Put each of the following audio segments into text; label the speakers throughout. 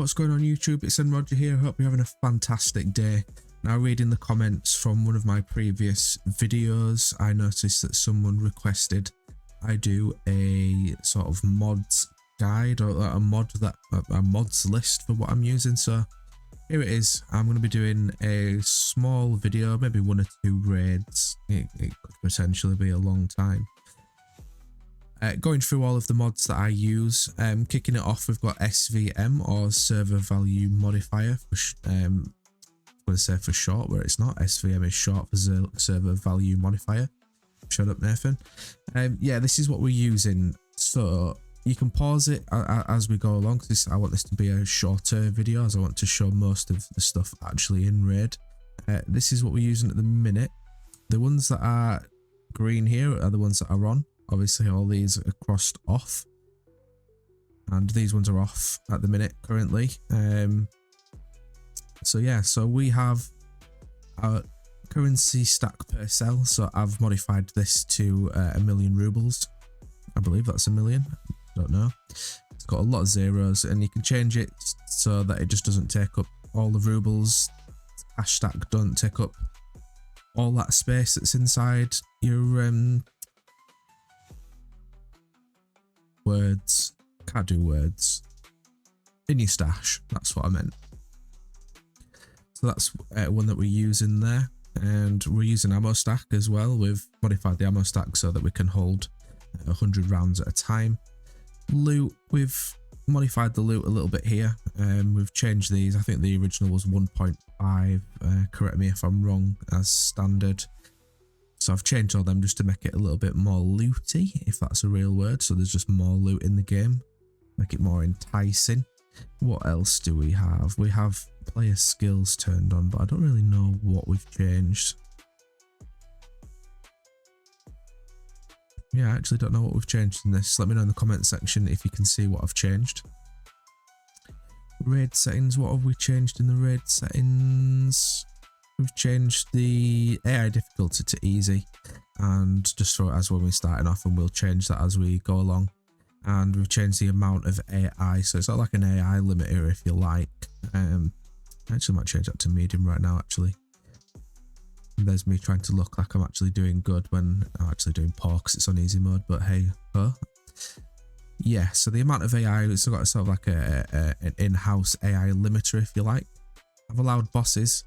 Speaker 1: what's going on YouTube? It's Roger here. I hope you're having a fantastic day. Now, reading the comments from one of my previous videos, I noticed that someone requested I do a sort of mods guide, or a mods list for what I'm using. So here it is. I'm going to be doing a small video, maybe 1 or 2 raids. It could potentially be a long time. Going through all of the mods that I use. Kicking it off, we've got SVM, or Server Value Modifier, I'm going to say for short, where it's not. SVM is short for Server Value Modifier. Shut up, Nathan. Yeah, this is what we're using. So you can pause it as we go along, because I want this to be a shorter video, as I want to show most of the stuff actually in raid. This is what we're using at the minute. The ones that are green here are the ones that are on. Obviously, all these are crossed off, and these ones are off at the minute currently. So yeah, so we have our currency stack per cell. So I've modified this to 1,000,000 rubles. I believe that's 1,000,000. Don't know. It's got a lot of zeros, and you can change it so that it just doesn't take up all the rubles. Hash stack don't take up all that space that's inside your words. Can't do words in your stash. That's what I meant. So that's one that we're using there, and we're using ammo stack as well. We've modified the ammo stack so that we can hold 100 rounds at a time. Loot, we've modified the loot a little bit here. We've changed these. I think the original was 1.5. Correct me if I'm wrong, as standard. So I've changed all them just to make it a little bit more looty, if that's a real word. So there's just more loot in the game. Make it more enticing. What else do we have? We have player skills turned on, but I don't really know what we've changed. Yeah, I actually don't know what we've changed in this. Let me know in the comment section if you can see what I've changed. Raid settings, what have we changed in the raid settings? We've changed the AI difficulty to easy, and just throw it as when we're starting off, and we'll change that as we go along. And we've changed the amount of AI, so it's not like an AI limiter, if you like. I actually might change that to medium right now, actually. And there's me trying to look like I'm actually doing good when I'm actually doing poor, because it's on easy mode, but hey, huh? Yeah, so the amount of AI, it's got sort of like an in-house AI limiter, if you like. I've allowed bosses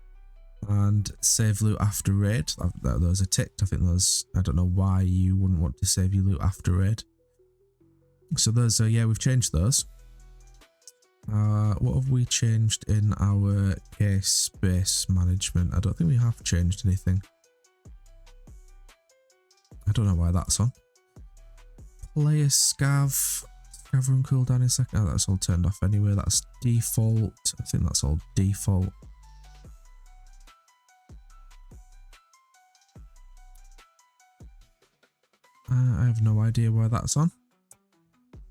Speaker 1: and save loot after raid. Those are ticked. I think those, I don't know why you wouldn't want to save your loot after raid. So those are, yeah, we've changed those. What have we changed in our case space management? I don't think we have changed anything. I don't know why that's on. Player scav run cooldown in a second. Oh, that's all turned off anyway. That's default. I think that's all default. I have no idea why that's on.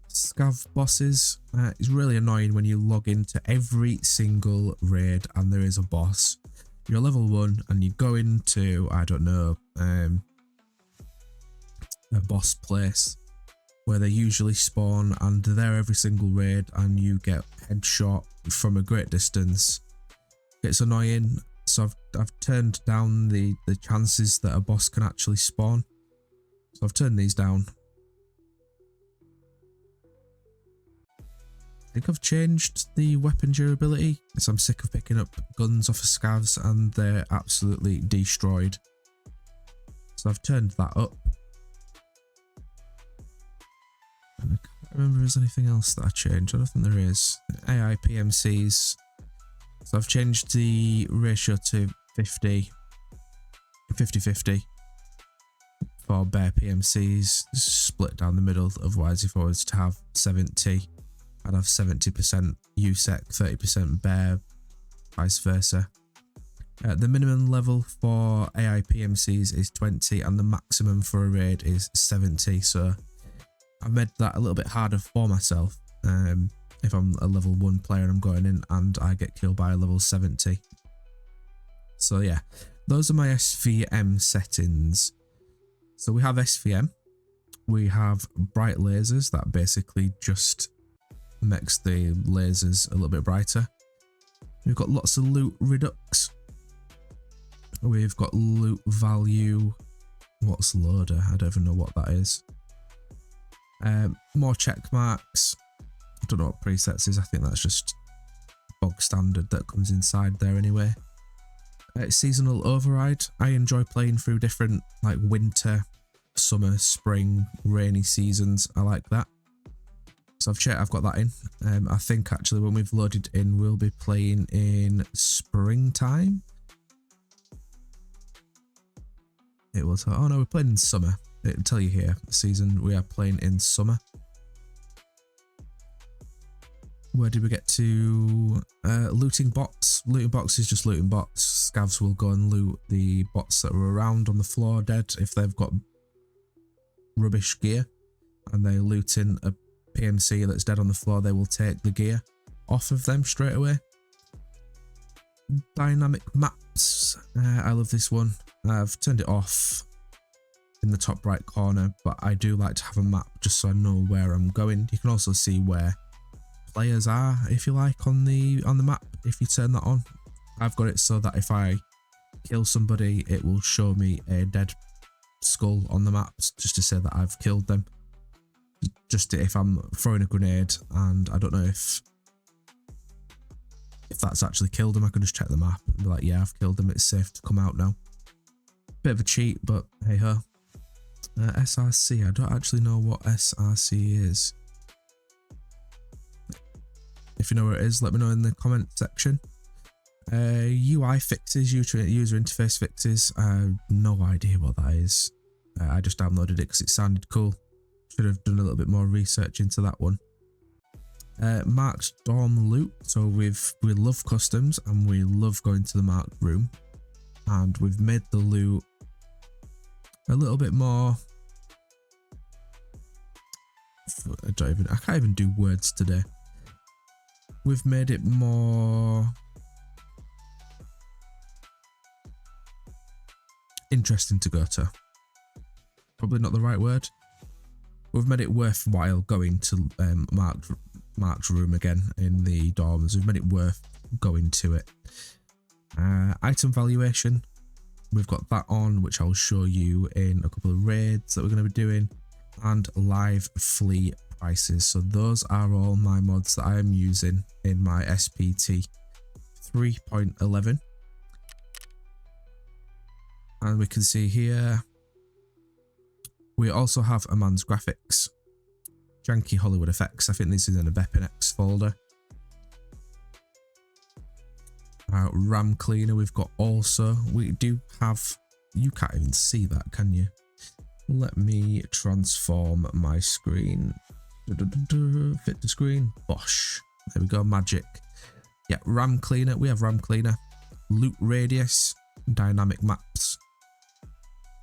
Speaker 1: Scav bosses. It's really annoying when you log into every single raid and there is a boss. You're level 1 and you go into, I don't know, a boss place where they usually spawn, and they're there every single raid, and you get headshot from a great distance. It's annoying. So I've turned down the chances that a boss can actually spawn. So I've turned these down. I think I've changed the weapon durability, because I'm sick of picking up guns off of scavs and they're absolutely destroyed. So I've turned that up. And I can't remember if there's anything else that I changed. I don't think there is. AI PMCs. So I've changed the ratio to 50-50 for bare PMCs, split down the middle. Otherwise, if I was to have 70, I'd have 70% USEC, 30% bare, vice versa. The minimum level for AI PMCs is 20, and the maximum for a raid is 70. So I've made that a little bit harder for myself. If I'm a level 1 player and I'm going in and I get killed by a level 70. So yeah, those are my SVM settings. So we have SVM. We have BrightLasers, that basically just makes the lasers a little bit brighter. We've got lots of loot redux. We've got loot value. What's loader? I don't even know what that is. More check marks. I don't know what presets is. I think that's just bog standard that comes inside there anyway. Seasonal override. I enjoy playing through different like winter, summer, spring, rainy seasons. I like that. So I've got that in. I think actually when we've loaded in, we'll be playing in springtime. It will tell, oh no, we're playing in summer. It'll tell you here, season, we are playing in summer. Where did we get to? Looting bots. Looting bots is just looting bots. Scavs will go and loot the bots that are around on the floor dead if they've got rubbish gear. And they're looting a PMC that's dead on the floor, they will take the gear off of them straight away. Dynamic maps. I love this one. I've turned it off in the top right corner, but I do like to have a map just so I know where I'm going. You can also see where players are, if you like, on the map if you turn that on. I've got it so that if I kill somebody, it will show me a dead skull on the map just to say that I've killed them. Just if I'm throwing a grenade and I don't know if that's actually killed him, I can just check the map and be like, yeah, I've killed him, it's safe to come out now. Bit of a cheat, but hey ho. SRC, I don't actually know what SRC is. If you know where it is, let me know in the comment section. UI fixes, user interface fixes. I have no idea what that is. I just downloaded it because it sounded cool. Should have done a little bit more research into that one. MarkedRoomLoot. So we love customs and we love going to the marked room, and we've made the loot a little bit more. I can't even do words today. We've made it more interesting to go to. Probably not the right word. We've made it worthwhile going to marked room again in the dorms. We've made it worth going to it. Item valuation. We've got that on, which I'll show you in a couple of raids that we're going to be doing. And LiveFleaPrices. So those are all my mods that I am using in my SPT 3.11. And we can see here, we also have Amands graphics, janky Hollywood effects. I think this is in a BepInEx folder. RAM cleaner we've got also. We do have, you can't even see that, can you? Let me transform my screen. Fit the screen. Bosh. There we go, magic. Yeah, RAM cleaner. We have RAM cleaner. Loot radius. Dynamic maps.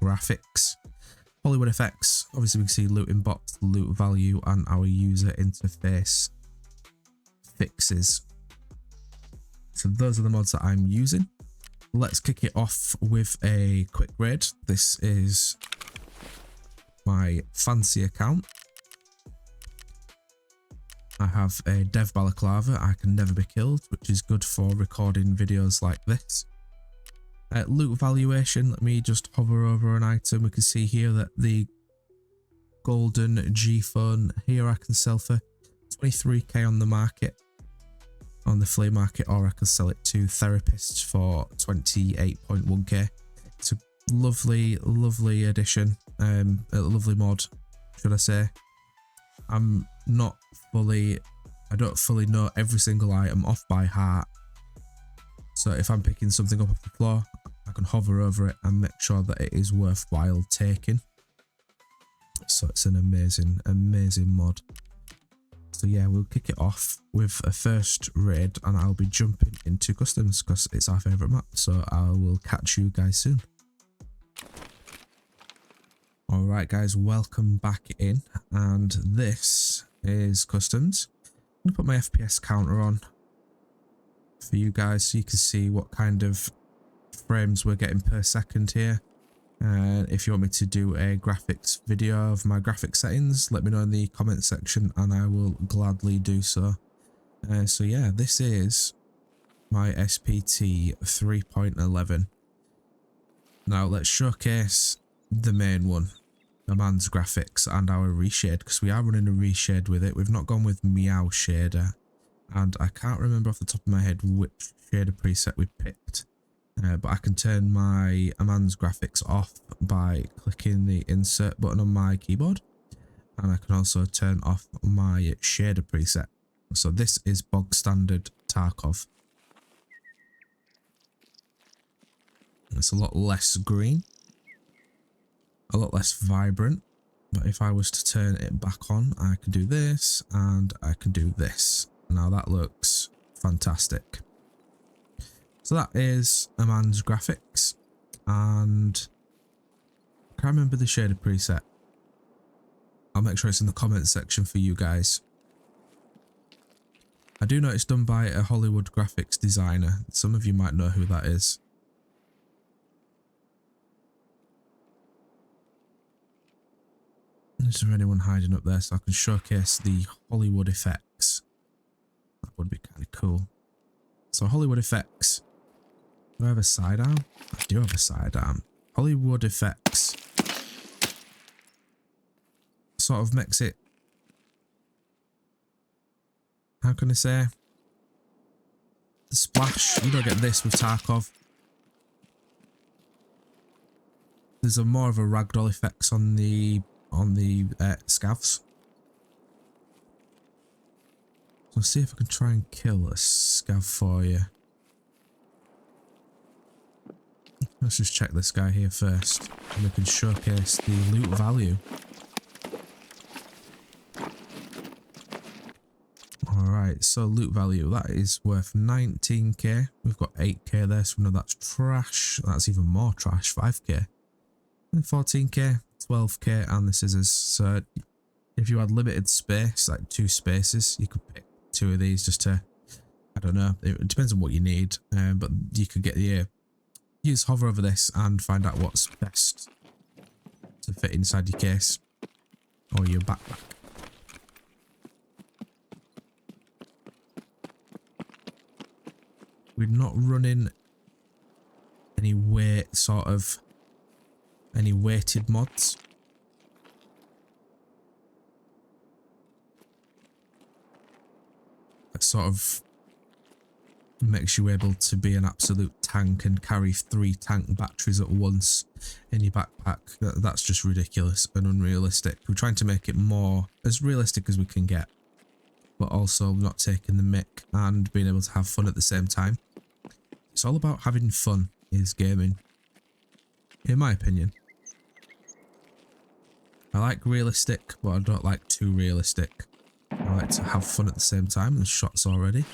Speaker 1: Graphics. Hollywood effects. Obviously we can see looting bots, loot value, and our user interface fixes. So those are the mods that I'm using. Let's kick it off with a quick raid. This is my fancy account. I have a dev balaclava. I can never be killed, which is good for recording videos like this. Loot valuation. Let me just hover over an item. We can see here that the golden G phone here I can sell for 23k on the market, on the flea market, or I can sell it to therapists for 28.1k. It's a lovely, lovely addition, a lovely mod, should I say. I'm not fully, I don't fully know every single item off by heart. So if I'm picking something up off the floor, I can hover over it and make sure that it is worthwhile taking. So it's an amazing, amazing mod. So yeah, we'll kick it off with a first raid and I'll be jumping into customs because it's our favourite map. So I will catch you guys soon. Alright guys, welcome back in, and this is customs. I'm going to put my FPS counter on for you guys so you can see what kind of frames we're getting per second here. And if you want me to do a graphics video of my graphic settings, let me know in the comment section and I will gladly do so. So yeah, this is my SPT 3.11. Now let's showcase the main one, Amands graphics and our reshade, because we are running a reshade with it. We've not gone with Meow shader, and I can't remember off the top of my head which shader preset we picked. But I can turn my Amands graphics off by clicking the insert button on my keyboard, and I can also turn off my shader preset. So this is bog standard Tarkov. It's a lot less green, a lot less vibrant, but if I was to turn it back on, I can do this and I can do this. Now that looks fantastic. So that is Amands graphics, and I can't remember the shader preset. I'll make sure it's in the comments section for you guys. I do know it's done by a Hollywood graphics designer. Some of you might know who that is. Is there anyone hiding up there so I can showcase the Hollywood effects? That would be kind of cool. So Hollywood effects. Do I have a sidearm? I do have a sidearm. Hollywood effects sort of makes it, how can I say, the splash. You don't get this with Tarkov. There's a more of a ragdoll effects on the scavs. So see if I can try and kill a scav for you. Let's just check this guy here first, and we can showcase the loot value. Alright, so loot value, that is worth 19k. We've got 8k there, so we know that's trash. That's even more trash, 5k. And 14k, 12k, and the scissors. So if you had limited space, like 2 spaces, you could pick 2 of these just to, I don't know, it depends on what you need, but you could get the use hover over this and find out what's best to fit inside your case or your backpack. We're not running any any weighted mods. That sort of makes you able to be an absolute tank and carry 3 tank batteries at once in your backpack. That's just ridiculous and unrealistic. We're trying to make it more as realistic as we can get, but also not taking the mick and being able to have fun at the same time. It's all about having fun, is gaming, in my opinion. I like realistic, but I don't like too realistic. I like to have fun at the same time. There's shots already.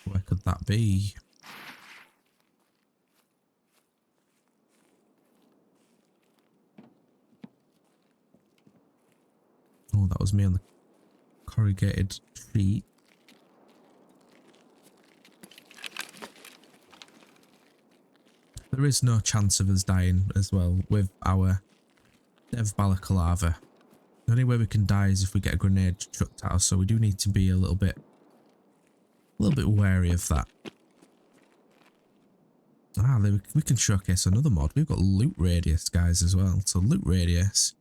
Speaker 1: Where could that be? Oh, that was me on the corrugated sheet. There is no chance of us dying as well with our Dev Balaclava. The only way we can die is if we get a grenade chucked at us, so we do need to be a little bit wary of that. Ah, we can showcase another mod. We've got loot radius, guys, as well. So loot radius,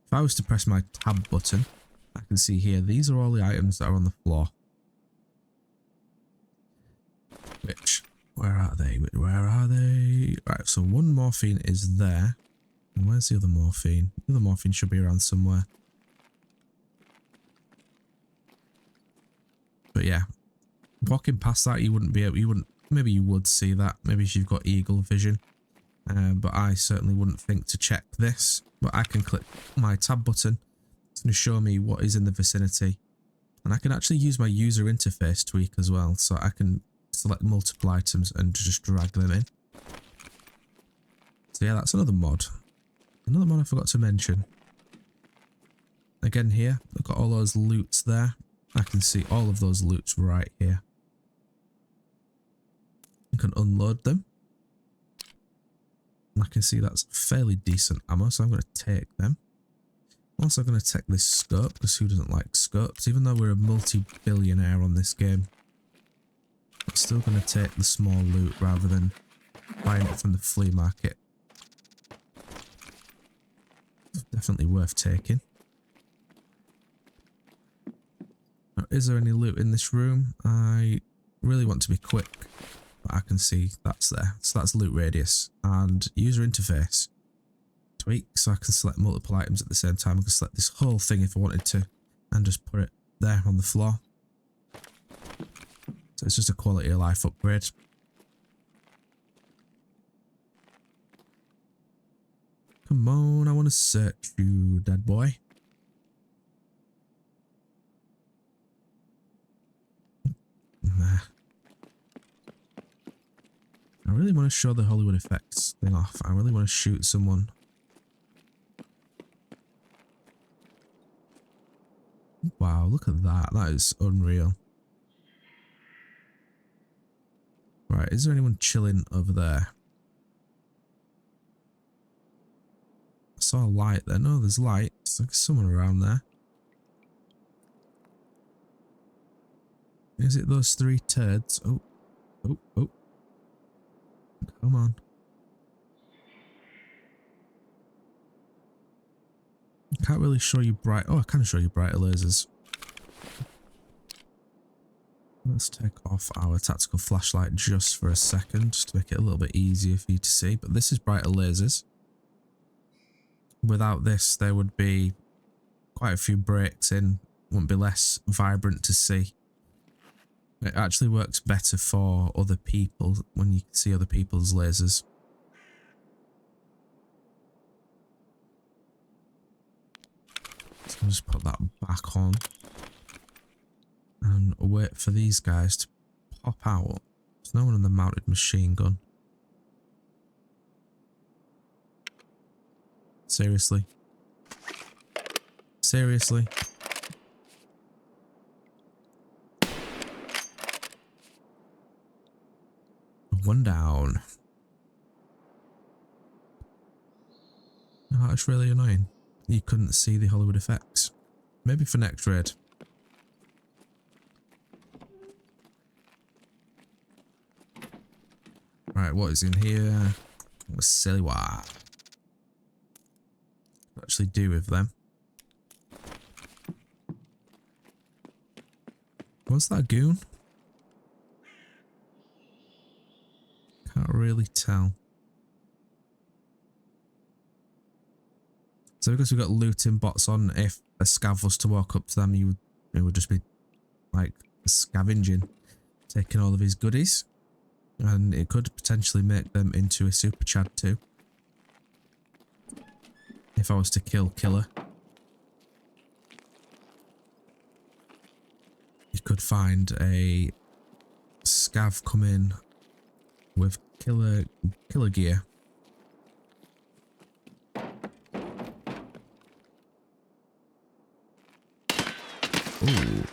Speaker 1: if I was to press my tab button, I can see here, these are all the items that are on the floor. Which, where are they? Where are they? Right, so one morphine is there. And where's the other morphine? The other morphine should be around somewhere. But yeah, walking past that, you wouldn't be able, maybe you would see that, maybe if you've got eagle vision, but I certainly wouldn't think to check this. But I can click my tab button, it's going to show me what is in the vicinity, and I can actually use my user interface tweak as well, so I can select multiple items and just drag them in. So yeah, that's another mod I forgot to mention. Again here, I've got all those loots there. I can see all of those loots right here. I can unload them. I can see that's fairly decent ammo, so I'm going to take them. I'm also going to take this scope, because who doesn't like scopes? Even though we're a multi-billionaire on this game, I'm still going to take the small loot rather than buying it from the flea market. Definitely worth taking. Now, is there any loot in this room? I really want to be quick, but I can see that's there. So that's loot radius and user interface. Tweak, so I can select multiple items at the same time. I can select this whole thing if I wanted to and just put it there on the floor. So it's just a quality of life upgrade. Come on, I want to search you, dead boy. Nah. I really want to show the Hollywood effects thing off. I really want to shoot someone. Wow, look at that. That is unreal. Right, is there anyone chilling over there? I saw a light there. No, there's light. It's like someone around there. Is it those three turds? Oh, oh, oh. Come on. I can't really show you bright. Oh, I can show you brighter lasers. Let's take off our tactical flashlight just for a second, just to make it a little bit easier for you to see. But this is brighter lasers. Without this, there would be quite a few breaks in, wouldn't be less vibrant to see. It actually works better for other people when you can see other people's lasers. So I'll just put that back on and wait for these guys to pop out. There's no one on the mounted machine gun. Seriously? Seriously? One down. Oh, that's really annoying. You couldn't see the Hollywood effects. Maybe for next raid. Right, what is in here? What's silly what? What actually do with them? What's that goon? Can't really tell. So because we've got looting bots on, if a scav was to walk up to them, it would just be like scavenging, taking all of his goodies, and it could potentially make them into a super chad too. If I was to kill Killer, you could find a scav come in with killer gear. Ooh.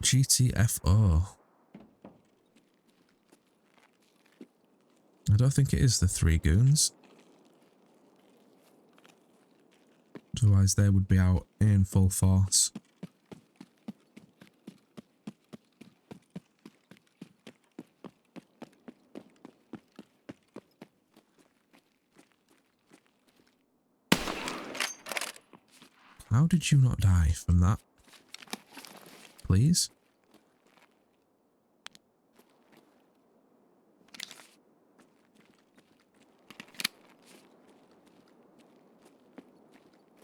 Speaker 1: GTFO. I don't think it is the three goons. Otherwise they would be out in full force. How did you not die from that? Please?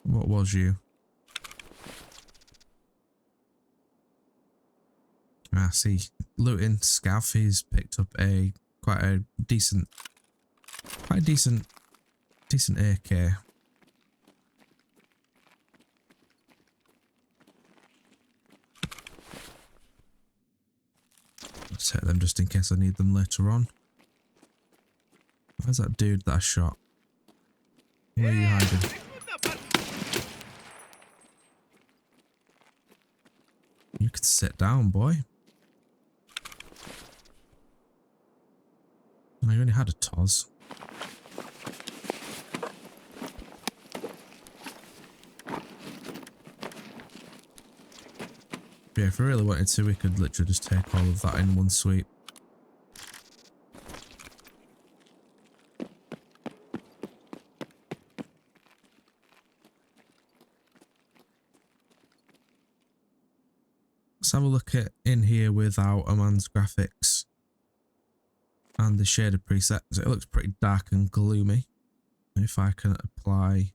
Speaker 1: What was you? Ah, see. Looting scav, he's picked up quite a decent AK. Let's take them just in case I need them later on. Where's that dude that I shot? Where are you hiding? You could sit down, boy. I only had a TOS. Yeah, if we really wanted to, we could literally just take all of that in one sweep. Let's have a look at in here with our Amands graphics and the shader presets. It looks pretty dark and gloomy. If I can apply...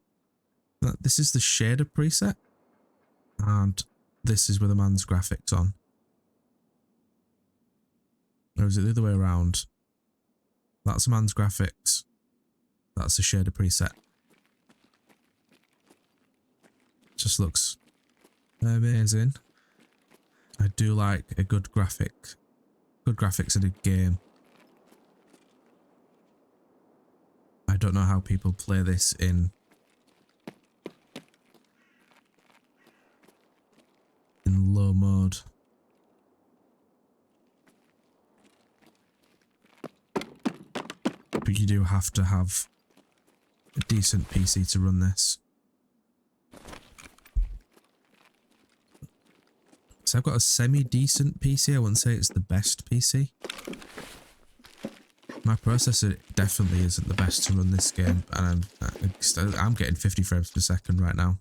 Speaker 1: This is the shader preset, and this is with Amands graphics on. Or is it the other way around? That's Amands graphics. That's the shader preset. Just looks amazing. I do like a good graphics in a game. I don't know how people play this in low mode. But you do have to have a decent PC to run this. So I've got a semi-decent PC. I wouldn't say it's the best PC. My processor definitely isn't the best to run this game, and I'm getting 50 frames per second right now.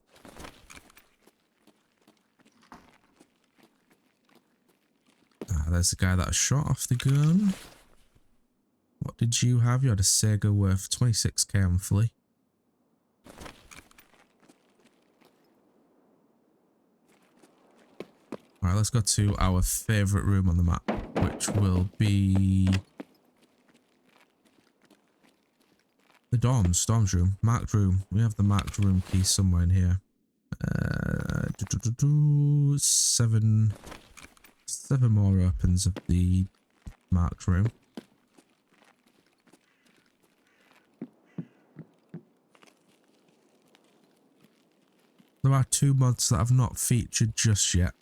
Speaker 1: There's the guy that I shot off the gun. What did you have? You had a Sega worth 26k on fully. Alright, let's go to our favourite room on the map, which will be the Storm's room. Marked room. We have the marked room key somewhere in here. 7 more opens of the marked room. There are 2 mods that I've not featured just yet.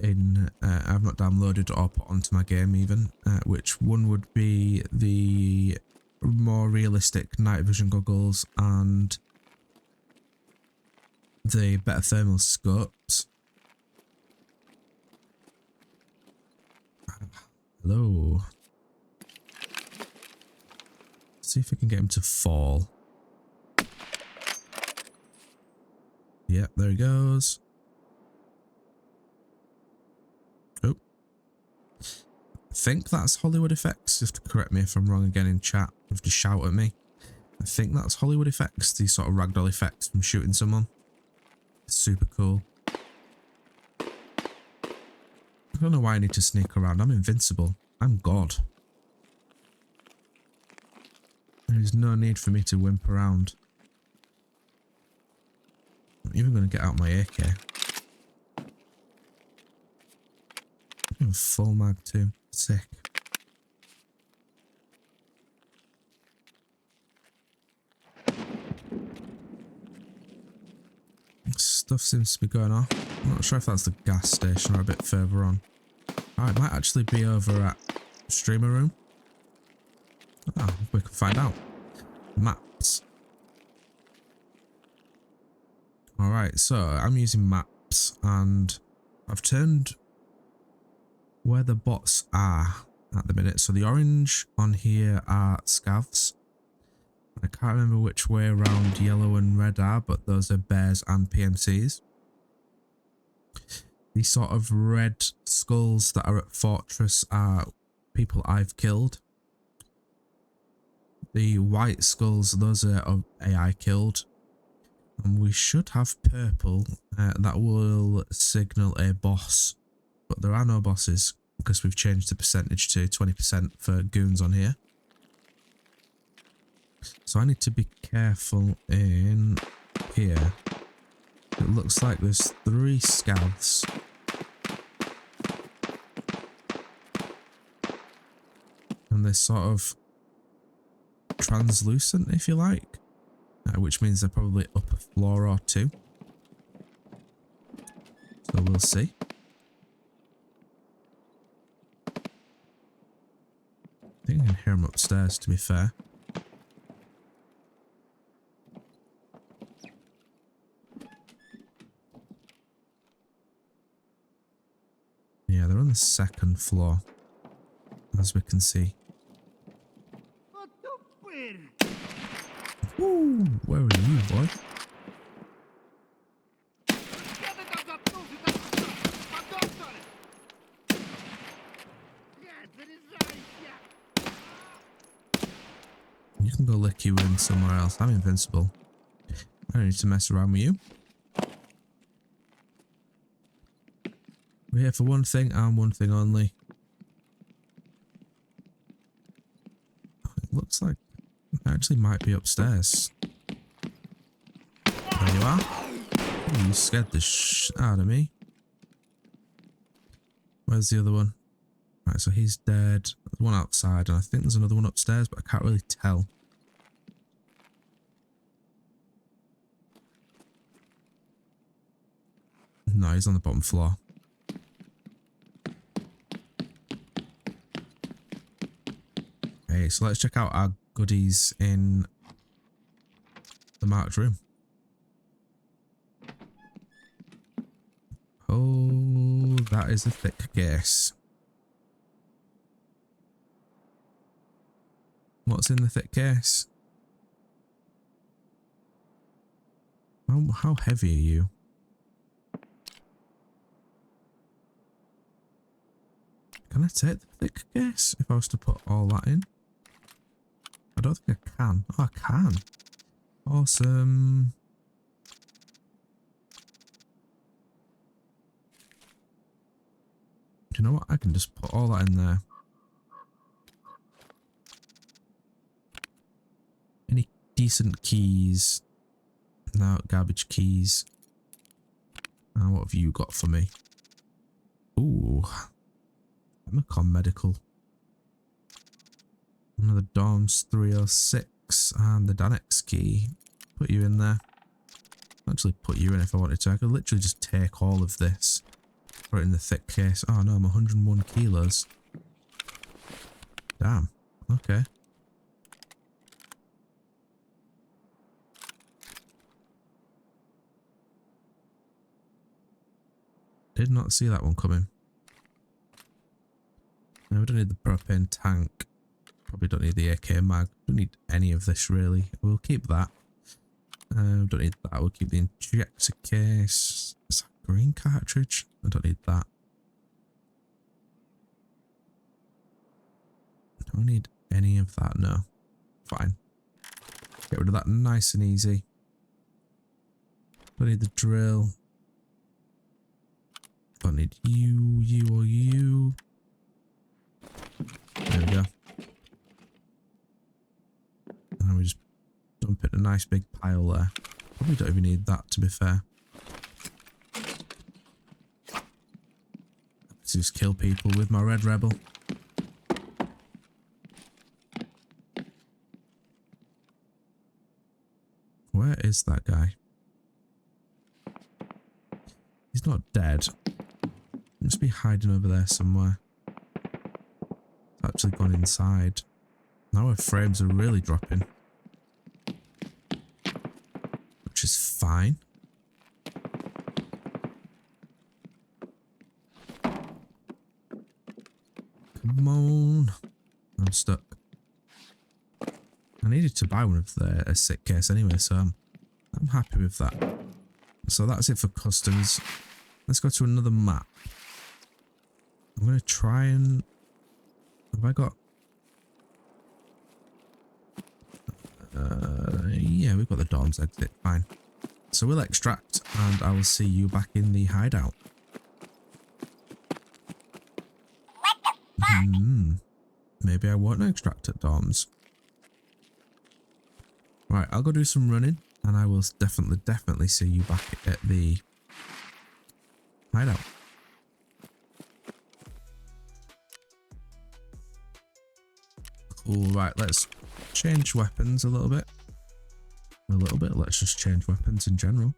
Speaker 1: I've not downloaded or put onto my game even, which one would be the more realistic night vision goggles and the better thermal scopes. Hello. Let's see if we can get him to fall. Yep, there he goes. Oh. I think that's Hollywood Effects. You have to correct me if I'm wrong again in chat. You have to shout at me. I think that's Hollywood Effects, the sort of ragdoll effects from shooting someone. It's super cool. I don't know why I need to sneak around. I'm invincible. I'm God. There is no need for me to wimp around. I'm even going to get out my AK. I have a full mag too. Sick. Stuff seems to be going off. I'm not sure if that's the gas station or a bit further on. Oh, it might actually be over at Streamer Room. Oh, we can find out. Maps. Alright, so I'm using maps and I've turned where the bots are at the minute. So the orange on here are scavs. I can't remember which way around yellow and red are, but those are bears and PMCs. These sort of red skulls that are at Fortress are people I've killed. The white skulls, those are AI killed. And we should have purple that will signal a boss. But there are no bosses because we've changed the percentage to 20% for goons on here. So I need to be careful in here. It looks like there's 3 scavs. And they're sort of translucent, if you like. Which means they're probably up a floor or 2. So we'll see. I think hear him upstairs, to be fair. Yeah, they're on the second floor, as we can see. Ooh, where are you, boy? You can go lick you in somewhere else. I'm invincible. I don't need to mess around with you. We're here for one thing and one thing only. It looks like it actually might be upstairs. There you are. Ooh, you scared the shit out of me. Where's the other one? Right, so he's dead. There's one outside, and I think there's another one upstairs, but I can't really tell. No, he's on the bottom floor. Okay, so let's check out our goodies in the marked room. Oh, that is a thick case. What's in the thick case? How heavy are you? Can I take the thick case if I was to put all that in? I don't think I can. Oh, I can. Awesome. Do you know what? I can just put all that in there. Any decent keys? No, garbage keys. Now, what have you got for me? Ooh. Emicon Medical. Another DOMS 306 and the Danix key. Put you in there. Actually put you in if I wanted to. I could literally just take all of this. Put it in the thick case. Oh no, I'm 101 kilos. Damn. Okay. Did not see that one coming. No, we don't need the propane tank. Probably don't need the AK mag. Don't need any of this really. We'll keep that. Don't need that. We'll keep the injector case. Is that a green cartridge? I don't need that. Don't need any of that. No. Fine. Get rid of that nice and easy. Don't need the drill. Don't need you, you, or you. There we go. And we just dump it in a nice big pile there. Probably don't even need that, to be fair. Let's just kill people with my red rebel. Where is that guy? He's not dead. He must be hiding over there somewhere. Actually gone inside. Now our frames are really dropping. Which is fine. Come on. I'm stuck. I needed to buy one of a sick case anyway, so I'm happy with that. So that's it for customs. Let's go to another map. I'm going to try and... Have I got... yeah, we've got the Dawn's exit. Fine. So we'll extract and I will see you back in the hideout. Maybe I won't extract at Dawn's. Right, I'll go do some running and I will definitely see you back at the hideout. Cool, right, let's change weapons a little bit. Let's just change weapons in general.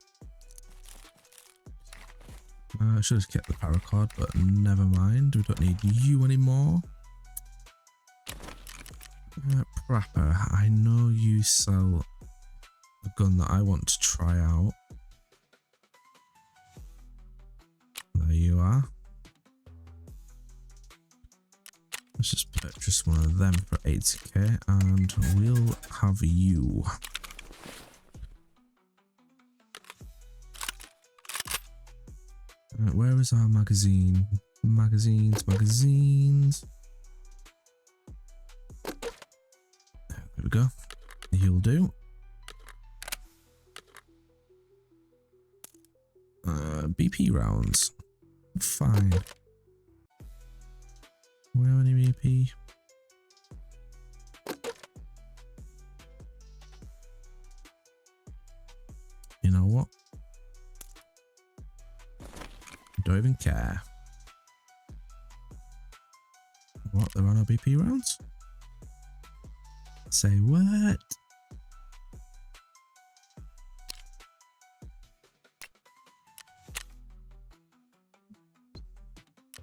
Speaker 1: I should have kept the paracord, but never mind. We don't need you anymore. Prapper, I know you sell a gun that I want to try out. There you are. Let's just purchase one of them for 80k and we'll have you. Where is our magazine? Magazines. There we go. He'll do. BP rounds. Fine. Where are any BP? You know what? Don't even care. What? They're on our BP rounds? Say what?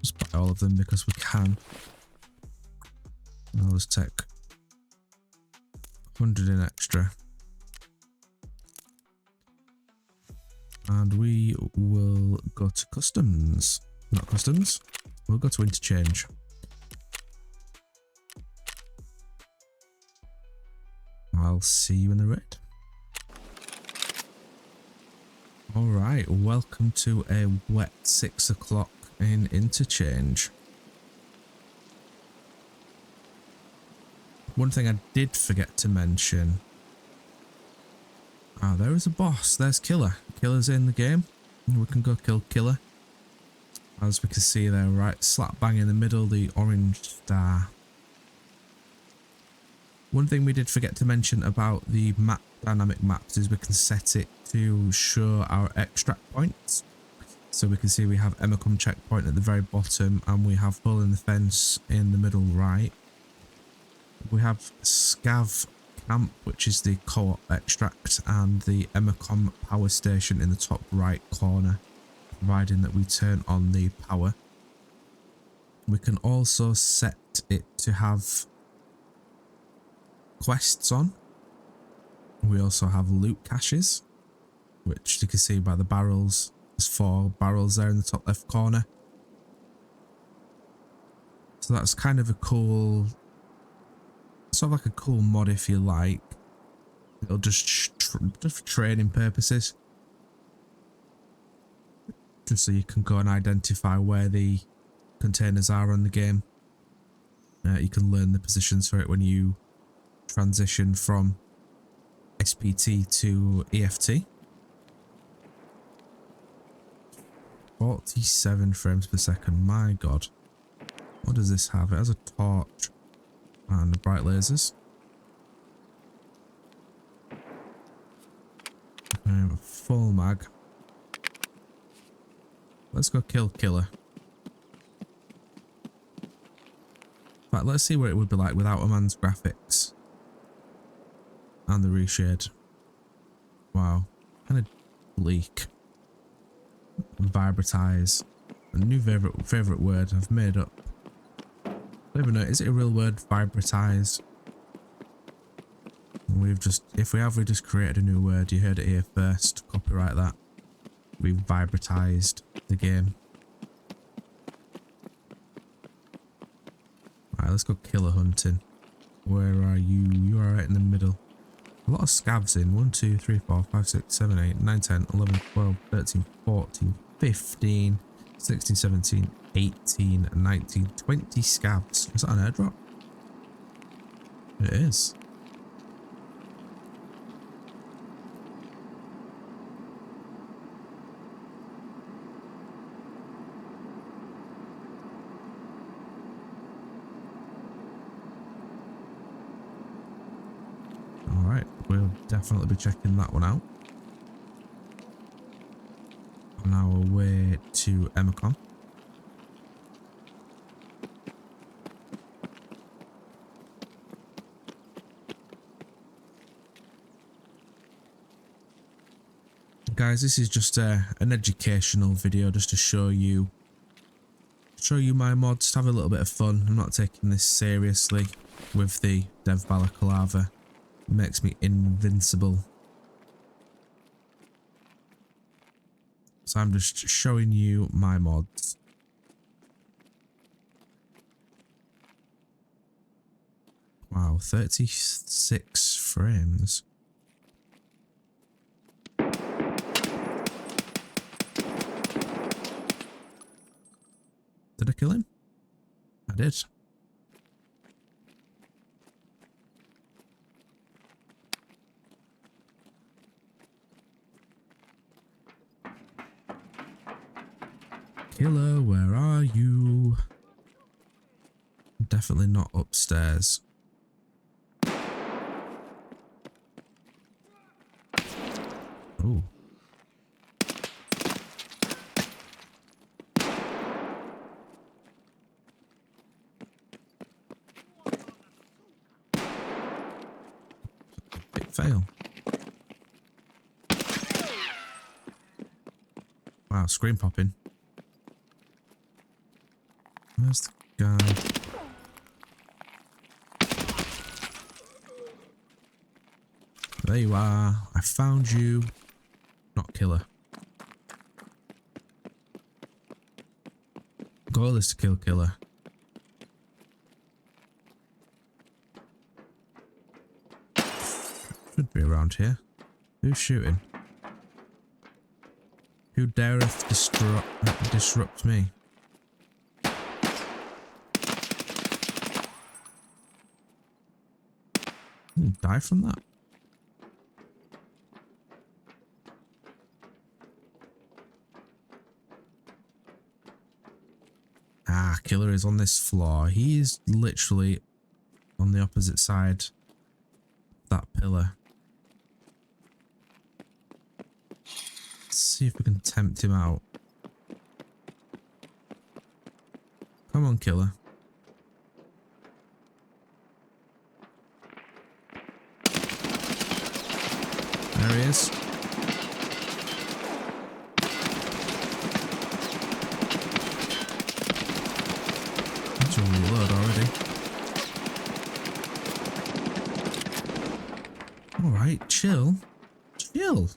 Speaker 1: Just buy all of them because we can. I'll just take 100 in extra. And we will go to customs. Not customs. We'll go to Interchange. I'll see you in the raid. Alright, welcome to a wet 6 o'clock in Interchange. One thing I did forget to mention. Ah, there is a boss. There's Killer. Killer's in the game. We can go kill Killer. As we can see there, right slap bang in the middle, the orange star. One thing we did forget to mention about the map dynamic maps is we can set it to show our extract points. So we can see we have Emacom checkpoint at the very bottom and we have Hole in the Fence in the middle right. We have Scav Camp, which is the co-op extract, and the Emacom power station in the top right corner, providing that we turn on the power. We can also set it to have quests on. We also have loot caches, which you can see by the barrels. There's 4 barrels there in the top left corner. So that's kind of a cool, sort of like a cool mod if you like. It'll just for training purposes. Just so you can go and identify where the containers are on the game. You can learn the positions for it when you transition from SPT to EFT. 47 frames per second, my god. What does this have? It has a torch and BrightLasers. Full mag. Let's go kill Killer. In fact, let's see what it would be like without Amands graphics. And the reshade. Wow. Kind of bleak. Vibratize. A new favourite word I've made up. I don't even know, is it a real word? Vibratize. We've just, if we have, we just created a new word. You heard it here first. Copyright that. We've vibratized the game. Alright, let's go killer hunting. Where are you? You are right in the middle. A lot of scavs in. 1, 2, 3, 4, 5, 6, 7, 8, 9, 10, 11, 12, 13, 14, 15, 16, 17, 18, 19, 20 scavs. Is that an airdrop? It is. We'll definitely be checking that one out. On our way to Emacom. Guys, this is just an educational video just to show you my mods, to have a little bit of fun. I'm not taking this seriously. with the Dev Balaclava. It makes me invincible. So I'm just showing you my mods. Wow, 36 frames. Did I kill him? I did. Killer, where are you? Definitely not upstairs. Oh. Big fail. Wow, screen popping. Where's the guy? There you are. I found you. Not killer. Goal is to kill killer. Should be around here. Who's shooting? Who dareth disrupt me? Die from that? Ah, killer is on this floor. He is literally on the opposite side of that pillar. Let's see if we can tempt him out. Come on, killer. There he is. That's a reload already. Alright, chill. Chill.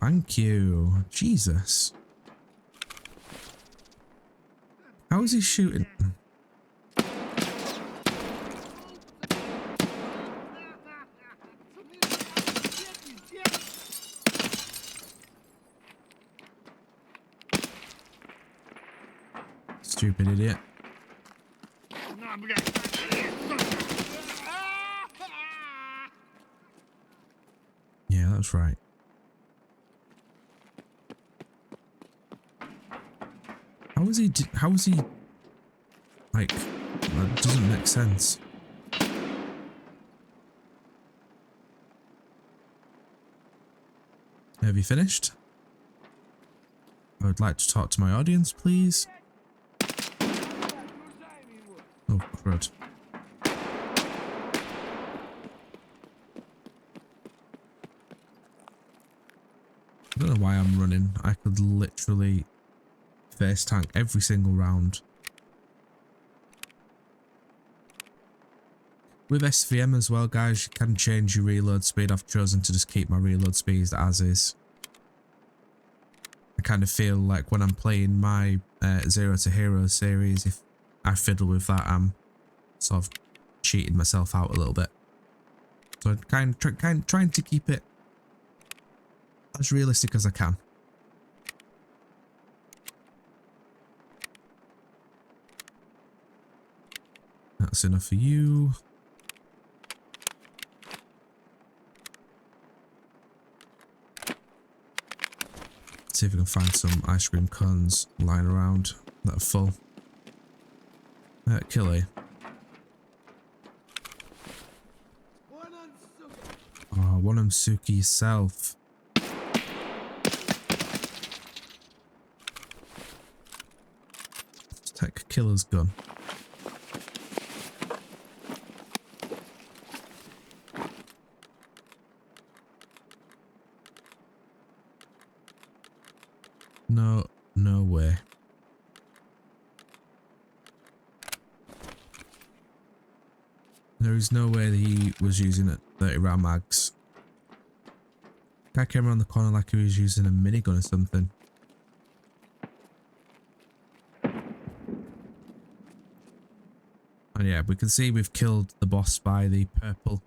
Speaker 1: Thank you. Jesus. How is he shooting? Stupid idiot. Yeah, that's right. How is he, like, that doesn't make sense. Have you finished? I would like to talk to my audience, please. Oh, crud. I don't know why I'm running. I could literally face tank every single round. With SVM as well, guys, you can change your reload speed. I've chosen to just keep my reload speed as is. I kind of feel like when I'm playing my Zero to Hero series, if I fiddle with that, I'm sort of cheating myself out a little bit. So I'm trying to keep it as realistic as I can. That's enough for you. Let's see if we can find some ice cream cones lying around that are full. Killy. Oh, one of them Suki yourself. Let's take killer's gun. No, no way. There is no way that he was using it 30 round mags. Guy came around the corner like he was using a minigun or something. And yeah, we can see we've killed the boss by the purple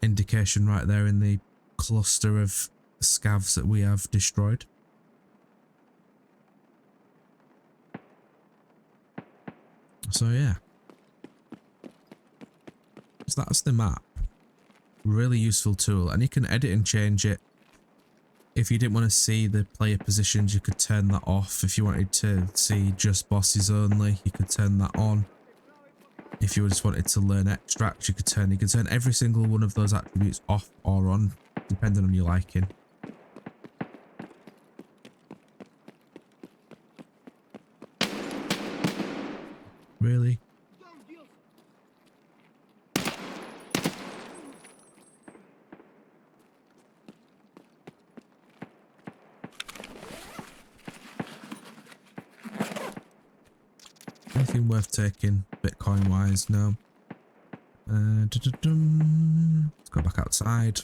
Speaker 1: indication right there in the cluster of scavs that we have destroyed. So yeah. So that's the map. Really useful tool, and you can edit and change it. If you didn't want to see the player positions, you could turn that off. If you wanted to see just bosses only, you could turn that on. If you just wanted to learn extracts, you could turn every single one of those attributes off or on, depending on your liking. Really? Anything worth taking Bitcoin wise? No. Let's go back outside.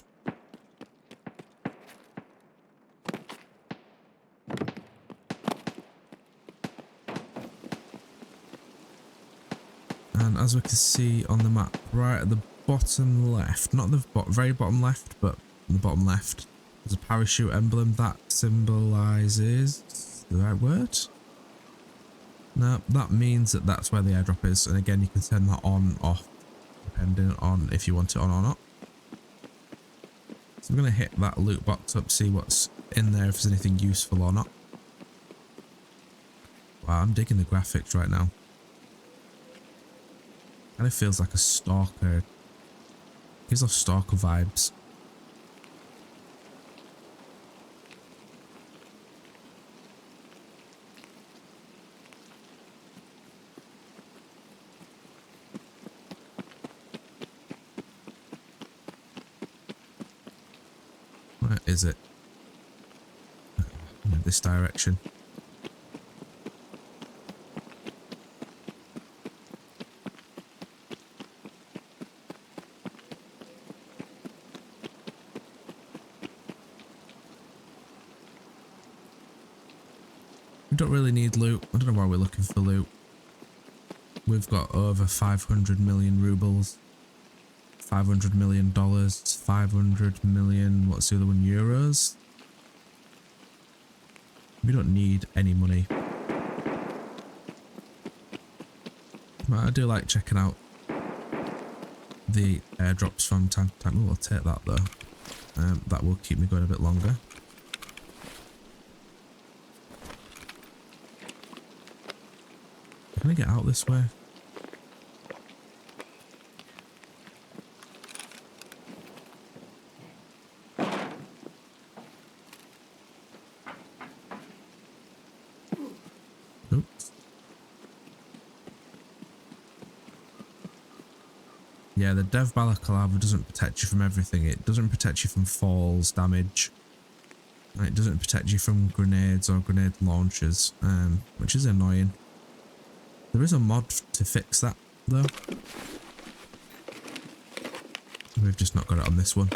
Speaker 1: And as we can see on the map, right at the bottom left, not the very bottom left, but the bottom left, there's a parachute emblem that symbolises the right word. No, that means that that's where the airdrop is, and again you can turn that on, off, depending on if you want it on or not. So I'm going to hit that loot box up, see what's in there, if there's anything useful or not. Wow, I'm digging the graphics right now. Kind of feels like a stalker. Gives off stalker vibes. Where is it? This direction. We don't really need loot. I don't know why we're looking for loot. We've got over 500 million rubles. $500 million. 500 million, what's the other one? Euros? We don't need any money. But I do like checking out the airdrops from time to time. Oh, I'll take that though. That will keep me going a bit longer. Can I get out this way? Oops. Yeah, the Dev Balaclava doesn't protect you from everything. It doesn't protect you from falls damage. And it doesn't protect you from grenades or grenade launchers, which is annoying. There is a mod to fix that, though. We've just not got it on this one.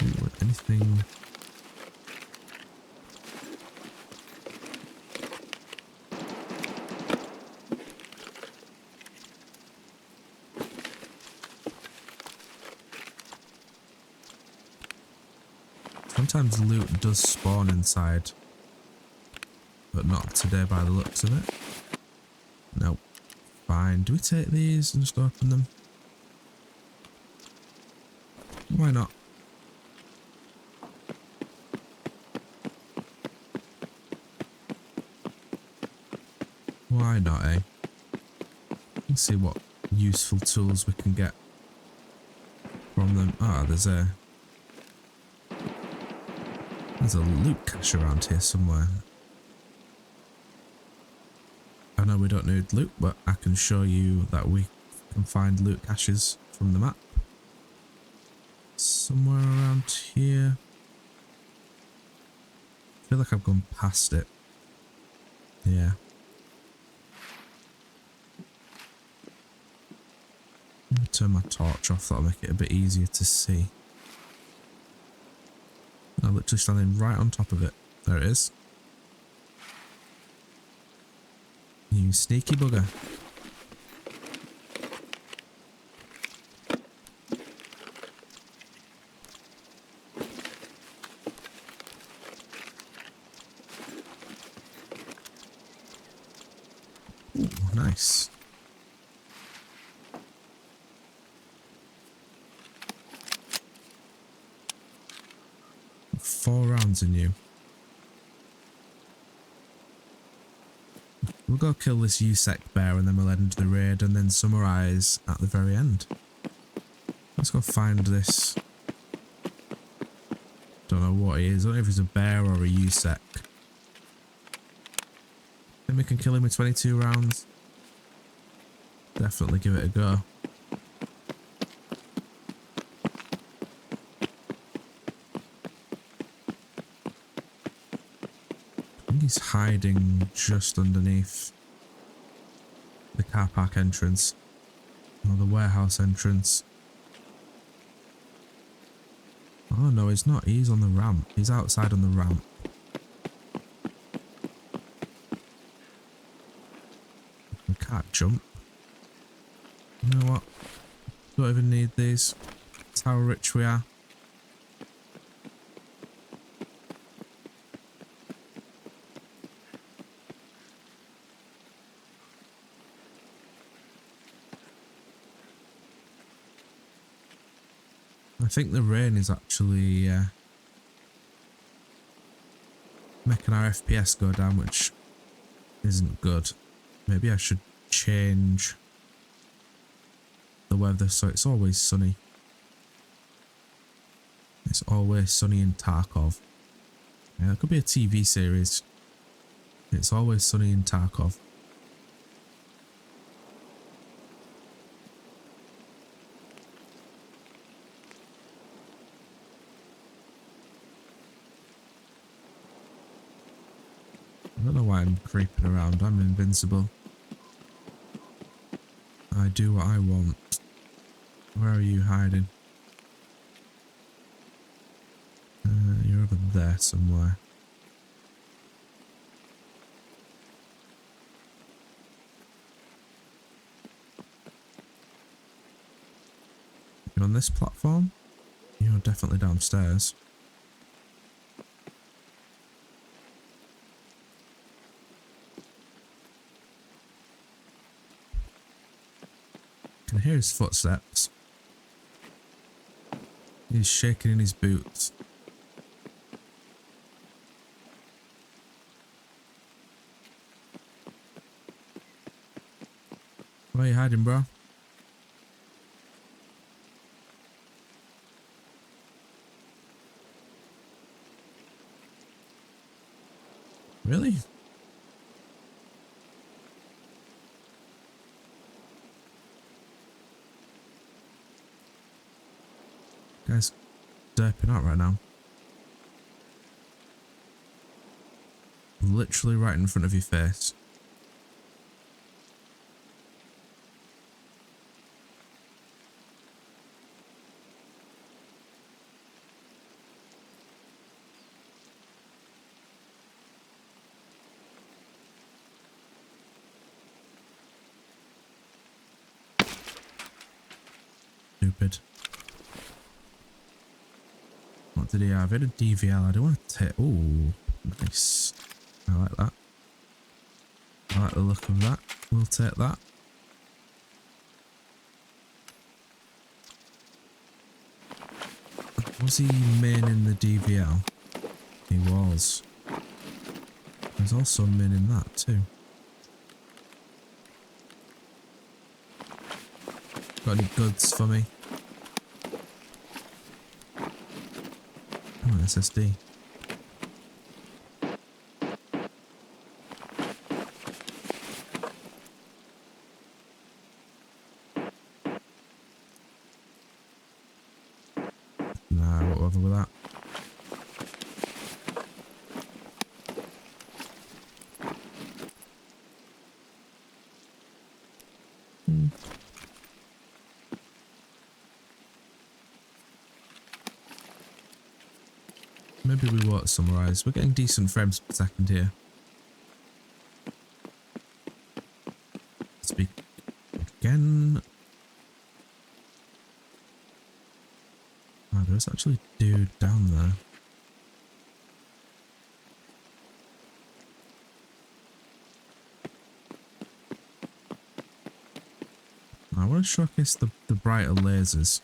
Speaker 1: Ooh, anything? Sometimes loot does spawn inside. But not today by the looks of it. Nope. Fine. Do we take these and just open them? Why not? Why not, eh? Let's see what useful tools we can get from them. Ah, there's a loot cache around here somewhere. I know we don't need loot, but I can show you that we can find loot caches from the map. Somewhere around here. feel like I've gone past it. Yeah. Let me turn my torch off, that'll make it a bit easier to see. I'm literally standing right on top of it. There it is. You sneaky bugger. Ooh, nice. Four rounds in you. We'll go kill this USEC bear and then we'll end the raid and then summarise at the very end. Let's go find this. Don't know what he is. I don't know if he's a bear or a USEC. Then we can kill him with 22 rounds. Definitely give it a go. I think he's hiding just underneath the car park entrance. Or the warehouse entrance. Oh no, he's not. He's on the ramp. He's outside on the ramp. I can't jump. You know what? Don't even need these. That's how rich we are. I think the rain is actually making our FPS go down, which isn't good. Maybe I should change the weather so it's always sunny. It's always sunny in Tarkov. Yeah, it could be a TV series. It's always sunny in Tarkov. I don't know why I'm creeping around. I'm invincible. I do what I want. Where are you hiding? You're over there somewhere. You're on this platform? You're definitely downstairs. I can hear his footsteps. He's shaking in his boots. Where are you hiding, bro? Really? Guy's derping out right now. Literally right in front of your face. Stupid. What did he have? He had a DVL. I don't want to take. Oh, nice. I like that. I like the look of that. We'll take that. Was he main in the DVL? He was. There's also min in that too. Got any goods for me? Oh, SSD. Nah, won't bother with that. Maybe we won't summarise. We're getting decent frames per second here. Speak again. Oh, there's actually a dude down there. I want to showcase the brighter lasers.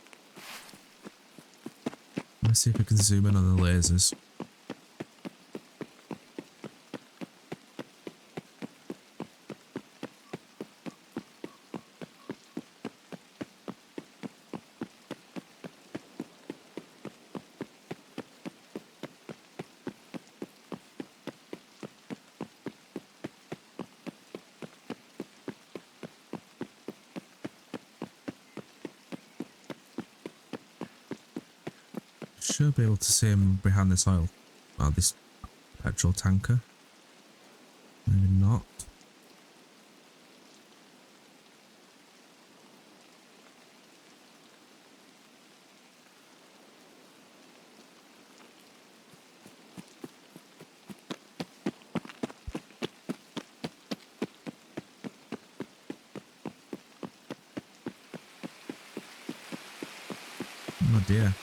Speaker 1: Let's see if we can zoom in on the lasers. Should be able to see him behind this oil. Oh, this petrol tanker. Maybe not. Oh dear.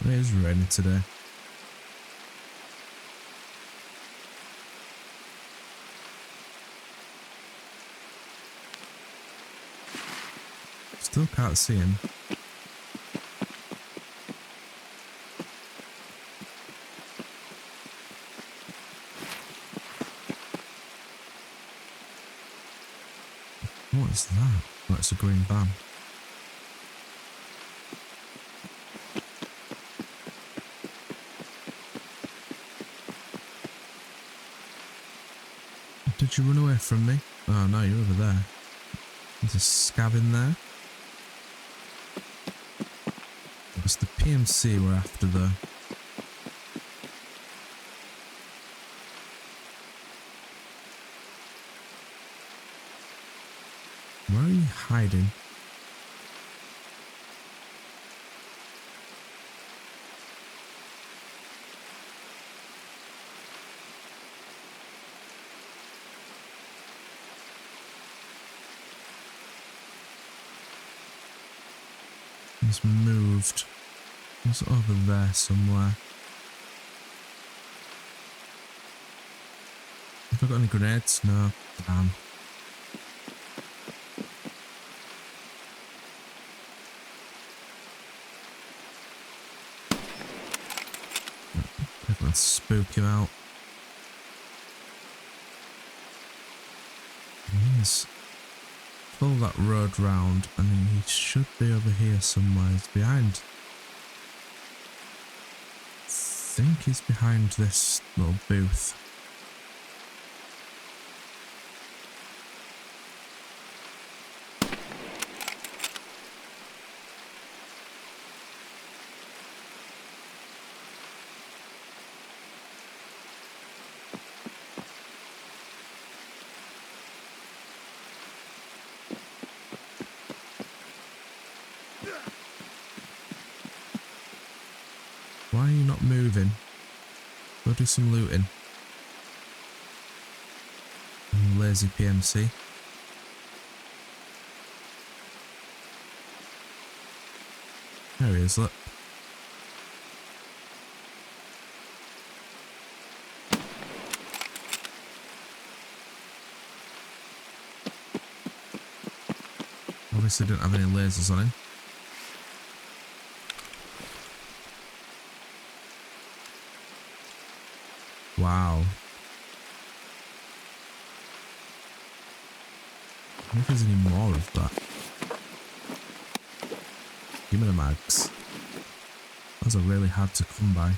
Speaker 1: It is raining today. Still can't see him. What is that? Oh, it's a green van. Did you run away from me? Oh no, you're over there. There's a scav in there. It's the PMC we're after though. Where are you hiding? He's moved. He's over there somewhere. Have I got any grenades? No. Damn. Let's spook him out. He is. Follow that road round and he should be over here somewhere. He's behind. I think he's behind this little booth. Why are you not moving? Go do some looting. Lazy PMC. There he is, look. Obviously didn't have any lasers on him. Wow. I wonder if there's any more of that. Give me the mags. Those are really hard to come by.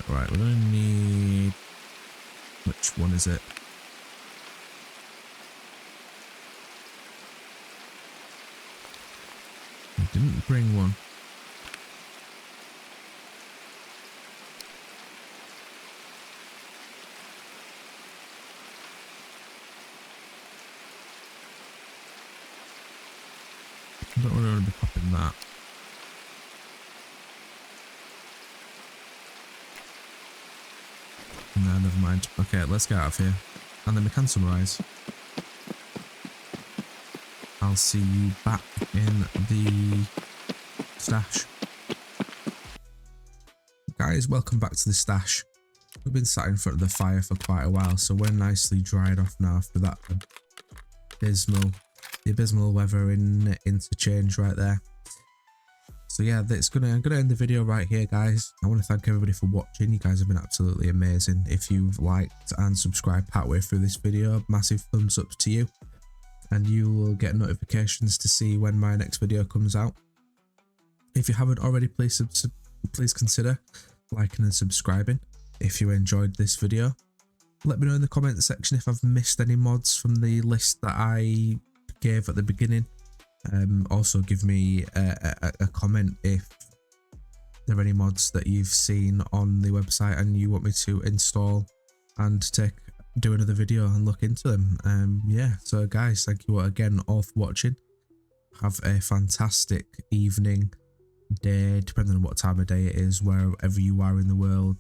Speaker 1: Right, we're gonna need... Which one is it? Didn't bring one. I don't really want to be popping that. No, never mind. Okay, let's get out of here. And then we can summarise. I'll see you back in the stash. Guys, welcome back to the stash. We've been sat in front of the fire for quite a while, so we're nicely dried off now after that abysmal weather in Interchange right there. So yeah, I'm gonna end the video right here, guys. I want to thank everybody for watching. You guys have been absolutely amazing. If you've liked and subscribed partway through this video, massive thumbs up to you, and you will get notifications to see when my next video comes out. If you haven't already, please consider liking and subscribing. If you enjoyed this video, let me know in the comment section if I've missed any mods from the list that I gave at the beginning. Also give me a comment if there are any mods that you've seen on the website and you want me to install and do another video and look into them. Yeah, so guys, thank you again all for watching. Have a fantastic evening, day, depending on what time of day it is, wherever you are in the world.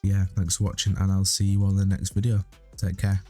Speaker 1: Yeah, thanks for watching, and I'll see you all in the next video. Take care.